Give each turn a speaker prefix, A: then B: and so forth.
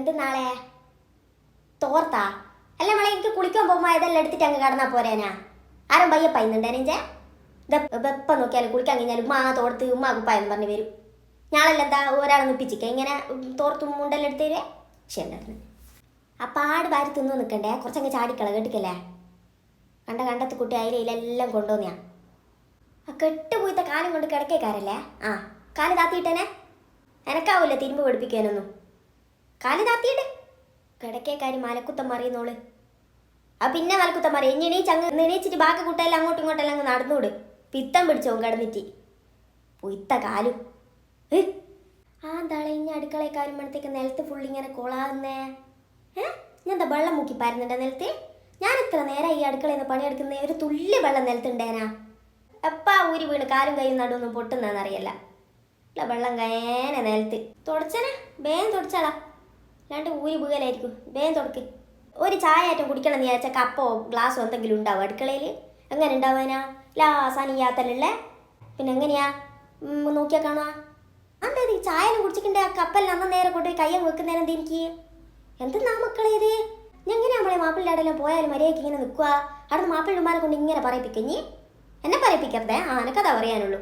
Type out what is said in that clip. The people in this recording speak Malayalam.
A: എന്ത് നാളെ തോർത്താ അല്ല മോളെ എനിക്ക് കുളിക്കാൻ പോകുമ്പോൾ ഇതെല്ലാം എടുത്തിട്ട് അങ്ങ് കടന്നാ പോരാനാ ആരും പയ്യ പയ്യുന്നുണ്ടേനെ ഇതെപ്പം നോക്കിയാലും കുളിക്കാൻ കഴിഞ്ഞാൽ ഉമ്മ തോർത്ത് ഉമ്മ കുപ്പായെന്ന് പറഞ്ഞ് വരും ഞാളെല്ലാം എന്താ ഒരാളെ നിപ്പിച്ചിക്ക ഇങ്ങനെ തോർത്തും മുണ്ടെല്ലാം എടുത്ത് തരുവേ പക്ഷേ ഉണ്ടായിരുന്നു ആ പാട് വാരി തിന്നു നിൽക്കണ്ടേ കുറച്ചങ്ങ് ചാടിക്കള കേട്ടിക്കല്ലേ കണ്ടത്ത് കുട്ടി അയിലെല്ലാം കൊണ്ടുവന്നാ ആ കെട്ടുപോയിത്ത കാലം കൊണ്ട് കിടക്കേക്കാരല്ലേ ആ കാല് താത്തിയിട്ടേനെ എനക്കാവൂല തിരുമ്പ് പഠിപ്പിക്കാനൊന്നും കാല് താത്തിയിട് കിടക്കേക്കാരി മലക്കുത്തം മറിയുന്നോള് ആ പിന്നെ മലക്കുത്തം മറി എണീച്ചങ്ങ് എണീച്ചിട്ട് ബാക്കി കുട്ടിയെല്ലാം അങ്ങോട്ടും ഇങ്ങോട്ടെല്ലാം അങ്ങ് നടന്നൂട് പിത്തം പിടിച്ചോവും കിടന്നിട്ട് പൊയ്ത്ത കാലും ആ എന്താളെ ഇനി അടുക്കളയെക്കാരുമ്പോഴത്തേക്ക് നിലത്ത് ഫുള്ളിങ്ങനെ കൊളാകുന്നേ ഞാൻ എന്താ വെള്ളം മുക്കി പാരുന്നുണ്ട് നിലത്ത് ഞാൻ ഇത്ര നേരം ഈ അടുക്കളയിൽ നിന്ന് പണിയെടുക്കുന്ന ഒരു തുള്ളി വെള്ളം നിലത്തുണ്ടേനാ എപ്പാ ഊരി വീണ് കാലും കൈയും നടുവൊന്നും പൊട്ടുന്നറിയല്ല ഇല്ല വെള്ളം കയേനെ നിലത്ത് തുടച്ചനെ വേഗം തുടച്ചാളാ രണ്ട് ഊരി വീകലായിരിക്കും വേഗം തുടക്ക് ഒരു ചായ ഏറ്റവും കുടിക്കണം എന്ന് വിചാരിച്ചാൽ കപ്പോ ഗ്ലാസ്സോ എന്തെങ്കിലും ഉണ്ടാവും അടുക്കളയിൽ എങ്ങനെ ഉണ്ടാവാനാ ലാസാനിയാത്തല്ലേ പിന്നെ എങ്ങനെയാ നോക്കിയാൽ കാണുക എന്താ ഈ ചായനും കുടിച്ചിട്ടുണ്ട് ആ കപ്പലിൽ അന്ന നേരെ കൊണ്ടുപോയി കയ്യം വെക്കുന്നേരം എന്ത് എനിക്ക് എന്തെന്നാ മക്കളെ ഇത് എങ്ങനെയാ നമ്മളെ മാപ്പിളിൻ്റെ അവിടെയെല്ലാം പോയാലും മര്യാദയ്ക്ക് ഇങ്ങനെ നിൽക്കുക അവിടെ മാപ്പിളുമാരെ കൊണ്ട് ഇങ്ങനെ പറയിപ്പിക്കഞ്ഞി എന്നെ പറയിപ്പിക്കരുതേ ആ എനക്കതാ പറയാനുള്ളൂ